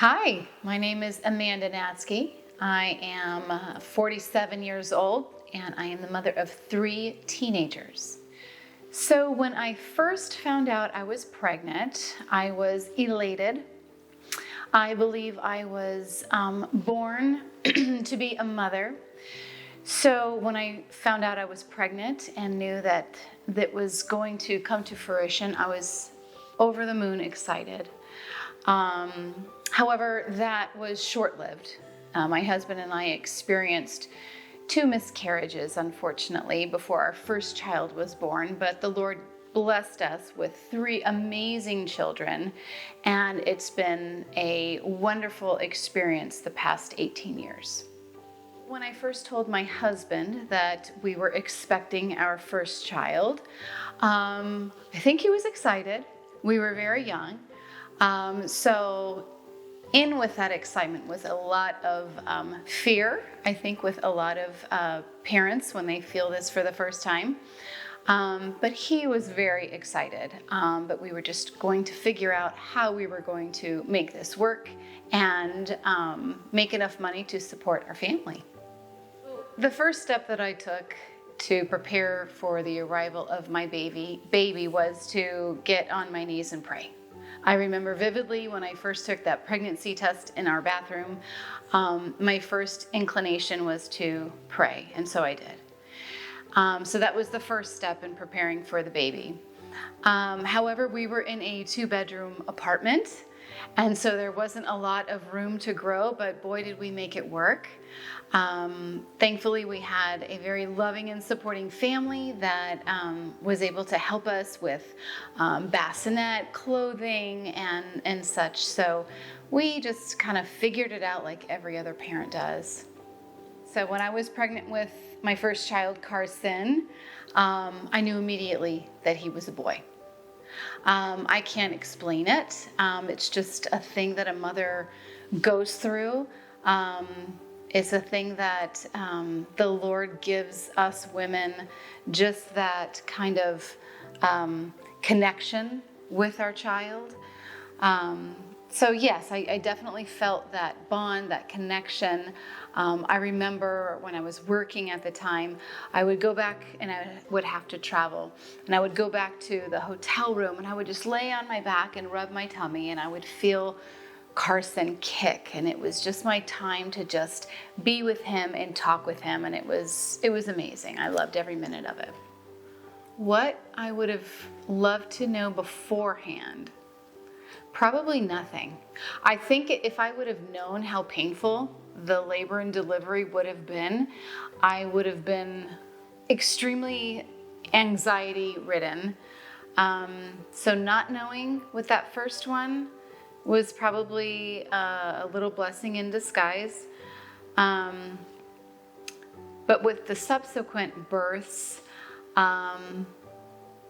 Hi, my name is Amanda Natzke. I am 47 years old and I am the mother of 3 teenagers. So when I first found out I was pregnant, I was elated. I believe I was born to be a mother. So when I found out I was pregnant and knew that was going to come to fruition, I was over the moon excited. However, that was short-lived. My husband and I experienced 2 miscarriages, unfortunately, before our first child was born, but the Lord blessed us with 3 amazing children, and it's been a wonderful experience the past 18 years. When I first told my husband that we were expecting our first child, I think he was excited. We were very young. So in with that excitement was a lot of fear, I think, with a lot of parents when they feel this for the first time. But he was very excited. But we were just going to figure out how we were going to make this work and make enough money to support our family. The first step that I took to prepare for the arrival of my baby was to get on my knees and pray. I remember vividly when I first took that pregnancy test in our bathroom, my first inclination was to pray, and so I did. So that was the first step in preparing for the baby. However, we were in a 2-bedroom apartment, and so there wasn't a lot of room to grow, but boy, did we make it work. Thankfully, we had a very loving and supporting family that was able to help us with bassinet clothing and such. So we just kind of figured it out like every other parent does. So when I was pregnant with my first child, Carson, I knew immediately that he was a boy. I can't explain it. It's just a thing that a mother goes through. It's a thing that the Lord gives us women, just that kind of connection with our child. So yes, I definitely felt that bond, that connection. I remember when I was working at the time, I would go back and I would have to travel. And I would go back to the hotel room and I would just lay on my back and rub my tummy and I would feel Carson kick. And it was just my time to just be with him and talk with him. And it was amazing. I loved every minute of it. What I would have loved to know beforehand, probably nothing. I think if I would have known how painful the labor and delivery would have been, I would have been extremely anxiety ridden. So not knowing with that first one was probably a little blessing in disguise. But with the subsequent births, I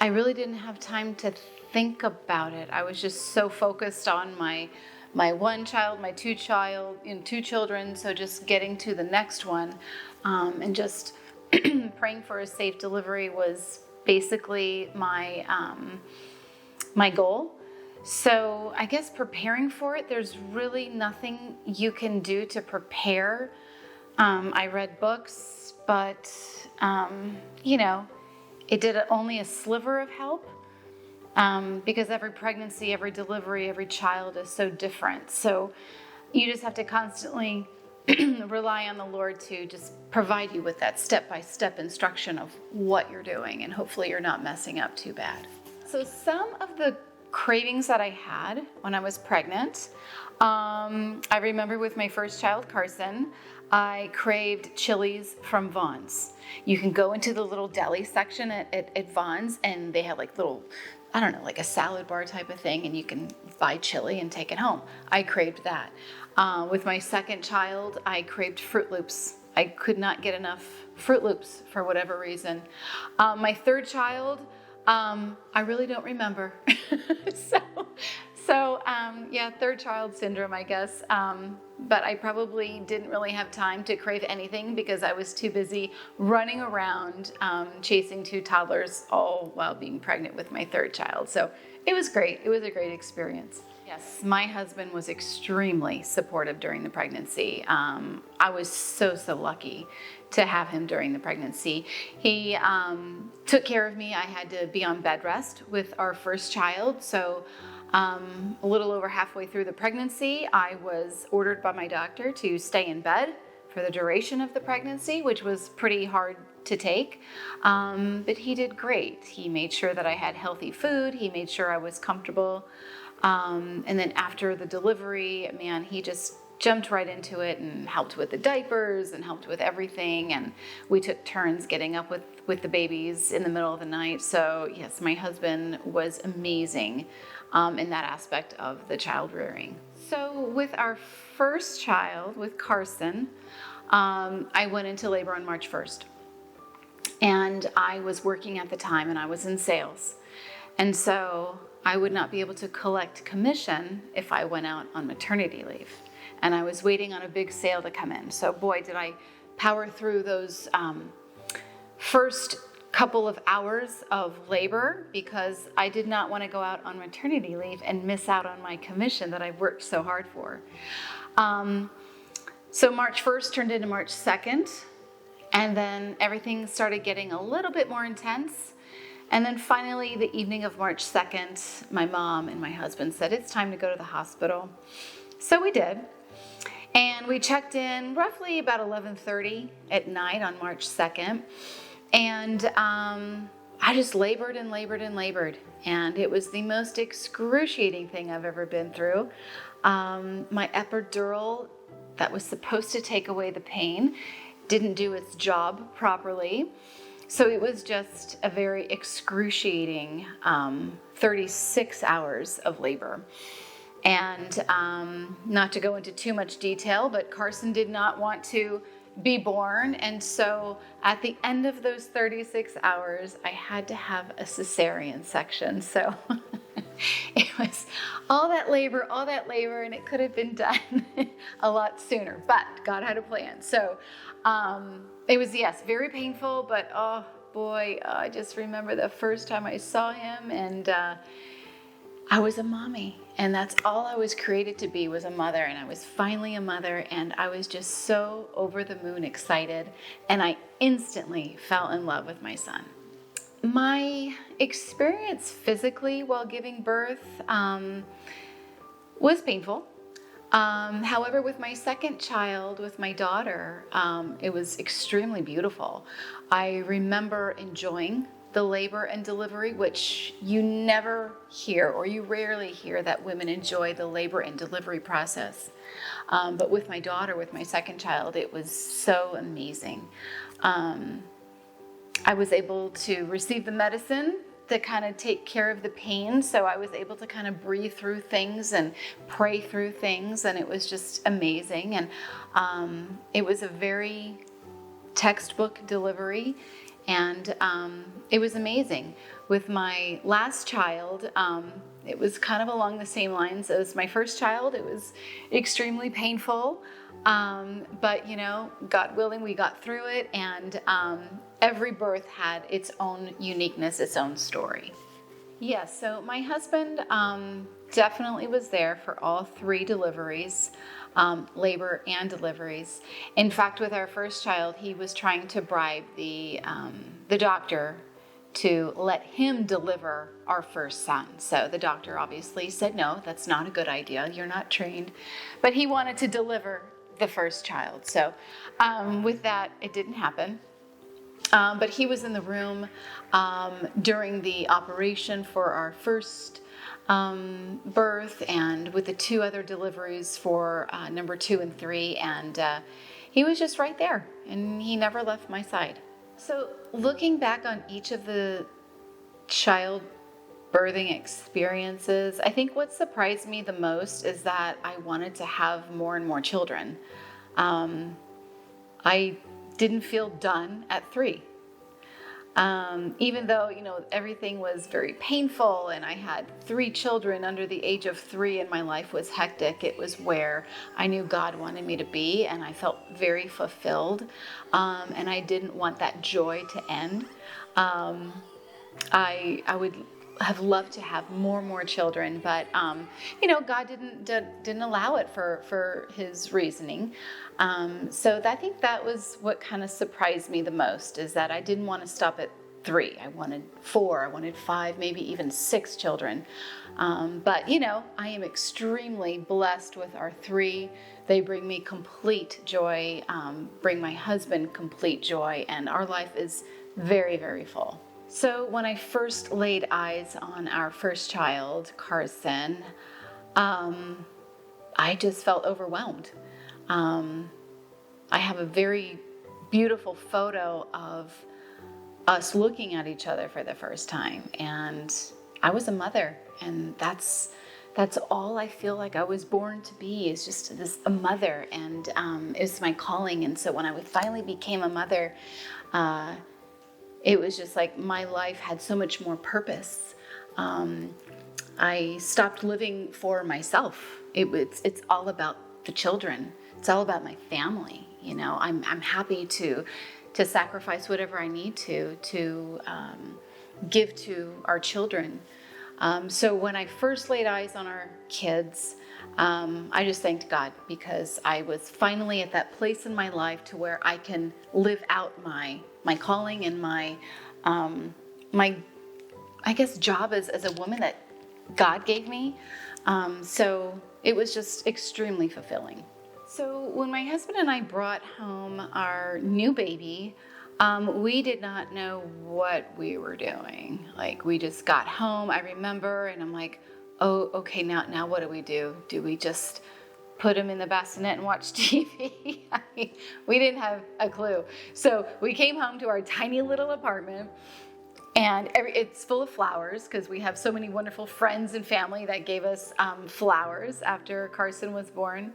really didn't have time to think about it. I was just so focused on my one child, my two children. So just getting to the next one, and just praying for a safe delivery was basically my goal. So I guess preparing for it, there's really nothing you can do to prepare. I read books, but it did only a sliver of help. Because every pregnancy, every delivery, every child is so different. So you just have to constantly rely on the Lord to just provide you with that step-by-step instruction of what you're doing, and hopefully you're not messing up too bad. So some of the cravings that I had when I was pregnant, I remember with my first child, Carson, I craved chilies from Vons. You can go into the little deli section at Vons, and they have like little, I don't know, like a salad bar type of thing, and you can buy chili and take it home. I craved that. With my second child, I craved Fruit Loops. I could not get enough Fruit Loops for whatever reason. My third child, I really don't remember. So, third child syndrome, I guess. But I probably didn't really have time to crave anything because I was too busy running around chasing 2 toddlers, all while being pregnant with my third child. So it was great. It was a great experience. Yes, my husband was extremely supportive during the pregnancy. I was so lucky to have him during the pregnancy. He took care of me. I had to be on bed rest with our first child. So a little over halfway through the pregnancy, I was ordered by my doctor to stay in bed for the duration of the pregnancy, which was pretty hard to take. But he did great. He made sure that I had healthy food. He made sure I was comfortable. And then after the delivery, man, he just jumped right into it and helped with the diapers and helped with everything. And we took turns getting up with the babies in the middle of the night. So yes, my husband was amazing in that aspect of the child rearing. So with our first child, with Carson, I went into labor on March 1st. And I was working at the time and I was in sales. And so I would not be able to collect commission if I went out on maternity leave. And I was waiting on a big sale to come in. So boy, did I power through those first couple of hours of labor, because I did not want to go out on maternity leave and miss out on my commission that I worked so hard for. So March 1st turned into March 2nd. And then everything started getting a little bit more intense. And then finally, the evening of March 2nd, my mom and my husband said, it's time to go to the hospital. So we did. And we checked in roughly about 11:30 at night on March 2nd. And I just labored and labored and labored. And it was the most excruciating thing I've ever been through. My epidural that was supposed to take away the pain didn't do its job properly. So it was just a very excruciating 36 hours of labor. And not to go into too much detail, but Carson did not want to be born. And so at the end of those 36 hours, I had to have a cesarean section. So it was all that labor, and it could have been done a lot sooner, but God had a plan. So it was, yes, very painful, but oh boy, I just remember the first time I saw him, and I was a mommy, and that's all I was created to be, was a mother. And I was finally a mother, and I was just so over the moon excited, and I instantly fell in love with my son. My experience physically while giving birth was painful. However, with my second child, with my daughter, it was extremely beautiful. I remember enjoying the labor and delivery, which you never hear, or you rarely hear that women enjoy the labor and delivery process. But with my daughter, with my second child, it was so amazing. I was able to receive the medicine to kind of take care of the pain. So I was able to kind of breathe through things and pray through things. And it was just amazing. And it was a very textbook delivery. And it was amazing. With my last child, it was kind of along the same lines as my first child. It was extremely painful. But, you know, God willing, we got through it. And every birth had its own uniqueness, its own story. Yes, so my husband definitely was there for all three deliveries, labor and deliveries. In fact, with our first child, he was trying to bribe the doctor to let him deliver our first son. So the doctor obviously said, no, that's not a good idea. You're not trained. But he wanted to deliver the first child. So with that, it didn't happen. But he was in the room during the operation for our first birth, and with the two other deliveries for number 2 and 3. And he was just right there, and he never left my side. So looking back on each of the child birthing experiences, I think what surprised me the most is that I wanted to have more and more children. I didn't feel done at 3. Even though, you know, everything was very painful and I had 3 children under the age of 3 and my life was hectic, it was where I knew God wanted me to be, and I felt very fulfilled. And I didn't want that joy to end. I would have loved to have more children, but God didn't allow it for His reasoning. So I think that was what kind of surprised me the most, is that I didn't want to stop at 3. I wanted 4. I wanted 5, maybe even 6 children. But I am extremely blessed with our 3. They bring me complete joy, bring my husband complete joy, and our life is very, very full. So when I first laid eyes on our first child, Carson, I just felt overwhelmed. I have a very beautiful photo of us looking at each other for the first time, and I was a mother, and that's all I feel like I was born to be, is just a mother, and it was my calling. And so when I finally became a mother, it was just like my life had so much more purpose. I stopped living for myself. It's all about the children. It's all about my family. I'm happy to sacrifice whatever I need to give to our children. So when I first laid eyes on our kids, I just thanked God, because I was finally at that place in my life to where I can live out my calling and my I guess job as a woman that God gave me. So it was just extremely fulfilling. So when my husband and I brought home our new baby, we did not know what we were doing. Like, we just got home, I remember, and I'm like, oh, okay, now what do? Do we just put him in the bassinet and watch TV? We didn't have a clue. So we came home to our tiny little apartment, and it's full of flowers, because we have so many wonderful friends and family that gave us flowers after Carson was born.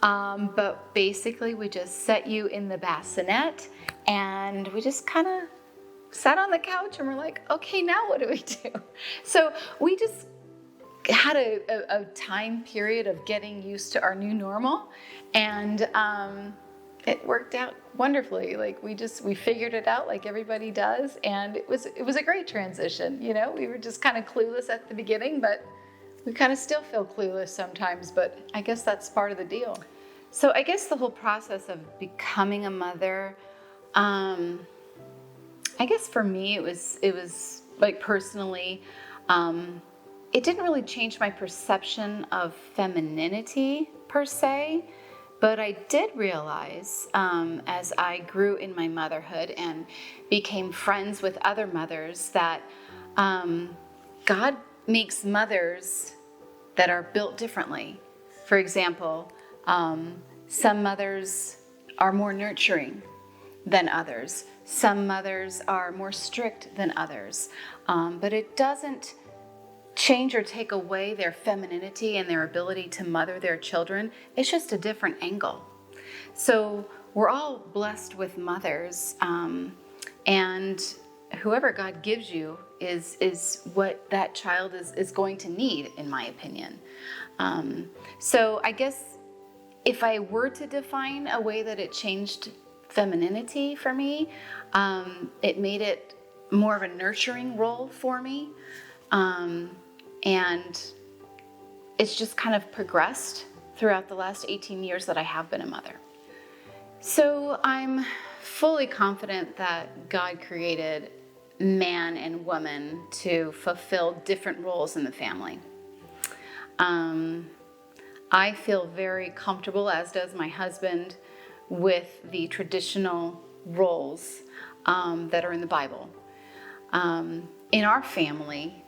But basically, we just set you in the bassinet, and we just kind of sat on the couch, and we're like, okay, now what do we do? So we just had a time period of getting used to our new normal, and it worked out wonderfully. Like, we figured it out like everybody does, and it was a great transition. We were just kind of clueless at the beginning, but we kind of still feel clueless sometimes, but I guess that's part of the deal. So I guess the whole process of becoming a mother, I guess for me it was like, personally, it didn't really change my perception of femininity per se. But I did realize, as I grew in my motherhood and became friends with other mothers, that God makes mothers that are built differently. For example, some mothers are more nurturing than others. Some mothers are more strict than others. But it doesn't change or take away their femininity and their ability to mother their children. It's just a different angle. So we're all blessed with mothers, and whoever God gives you is what that child is going to need, in my opinion. So I guess if I were to define a way that it changed femininity for me, it made it more of a nurturing role for me. And it's just kind of progressed throughout the last 18 years that I have been a mother. So I'm fully confident that God created man and woman to fulfill different roles in the family. I feel very comfortable, as does my husband, with the traditional roles that are in the Bible. In our family,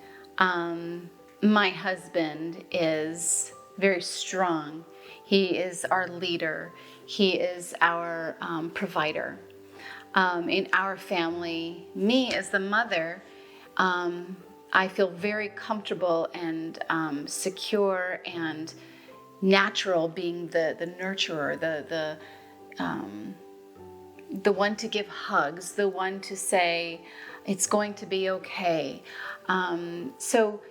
my husband is very strong. He is our leader. He is our provider. In our family, me as the mother, I feel very comfortable and secure and natural being the nurturer, the one to give hugs, the one to say, it's going to be okay. So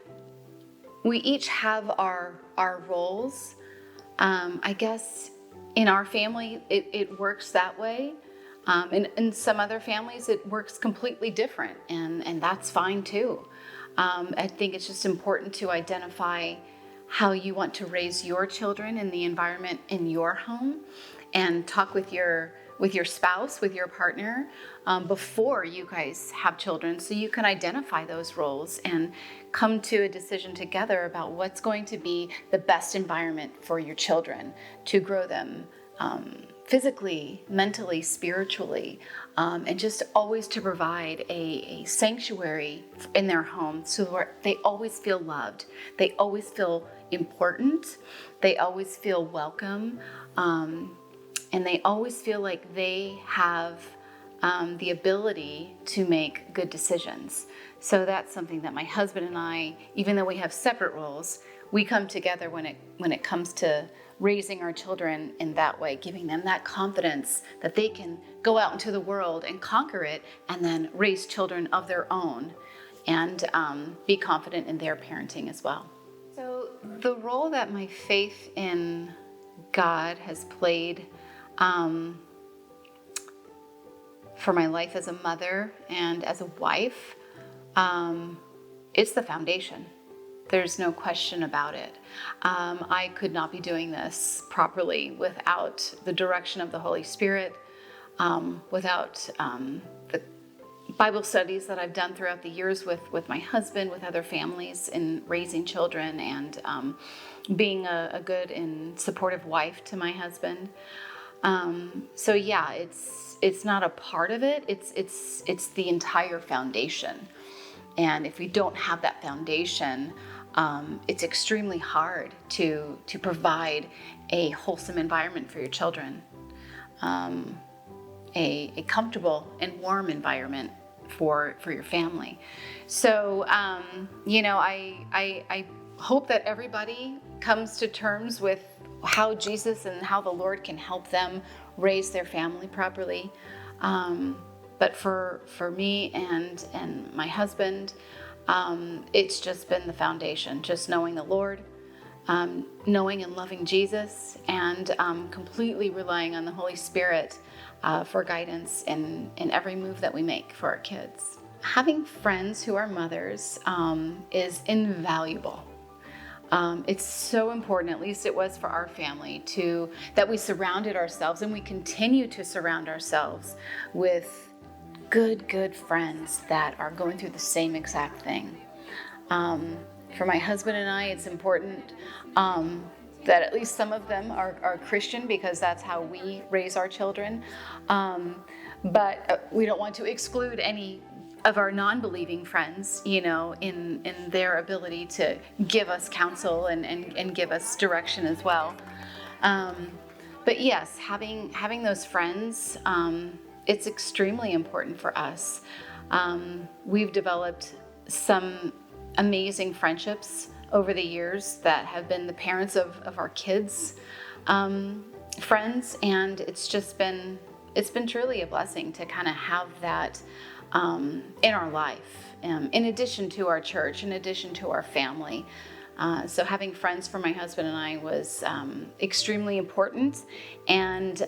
we each have our roles. I guess in our family, it works that way. In some other families, it works completely different, and that's fine too. I think it's just important to identify how you want to raise your children in the environment in your home, and talk with your spouse, with your partner, before you guys have children, so you can identify those roles and come to a decision together about what's going to be the best environment for your children to grow them physically, mentally, spiritually, and just always to provide a sanctuary in their home so that they always feel loved, they always feel important, they always feel welcome, and they always feel like they have the ability to make good decisions. So that's something that my husband and I, even though we have separate roles, we come together when it comes to raising our children in that way, giving them that confidence that they can go out into the world and conquer it, and then raise children of their own, and be confident in their parenting as well. So the role that my faith in God has played for my life as a mother and as a wife, it's the foundation. There's no question about it. I could not be doing this properly without the direction of the Holy Spirit, without the Bible studies that I've done throughout the years with my husband, with other families in raising children, and being a good and supportive wife to my husband. So yeah, it's not a part of it. It's the entire foundation. And if you don't have that foundation, it's extremely hard to provide a wholesome environment for your children, a comfortable and warm environment for your family. So, I hope that everybody comes to terms with how Jesus and how the Lord can help them raise their family properly. But for me and my husband, it's just been the foundation, just knowing the Lord, knowing and loving Jesus, and completely relying on the Holy Spirit for guidance in every move that we make for our kids. Having friends who are mothers is invaluable. It's so important, at least it was for our family, that we surrounded ourselves, and we continue to surround ourselves with good friends that are going through the same exact thing. For my husband and I, it's important that at least some of them are Christian, because that's how we raise our children. But we don't want to exclude any of our non-believing friends, in their ability to give us counsel and give us direction as well. But yes, having those friends, it's extremely important for us. We've developed some amazing friendships over the years that have been the parents of our kids' friends, and it's been truly a blessing to kind of have that in our life, in addition to our church, in addition to our family. So having friends for my husband and I was extremely important, and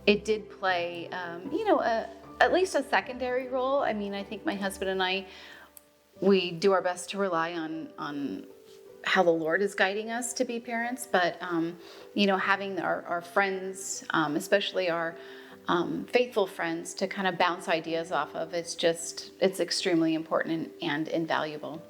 it did play, at least a secondary role. I mean, I think my husband and I, we do our best to rely on how the Lord is guiding us to be parents, but having our friends, especially our faithful friends, to kind of bounce ideas off of, it's extremely important and invaluable.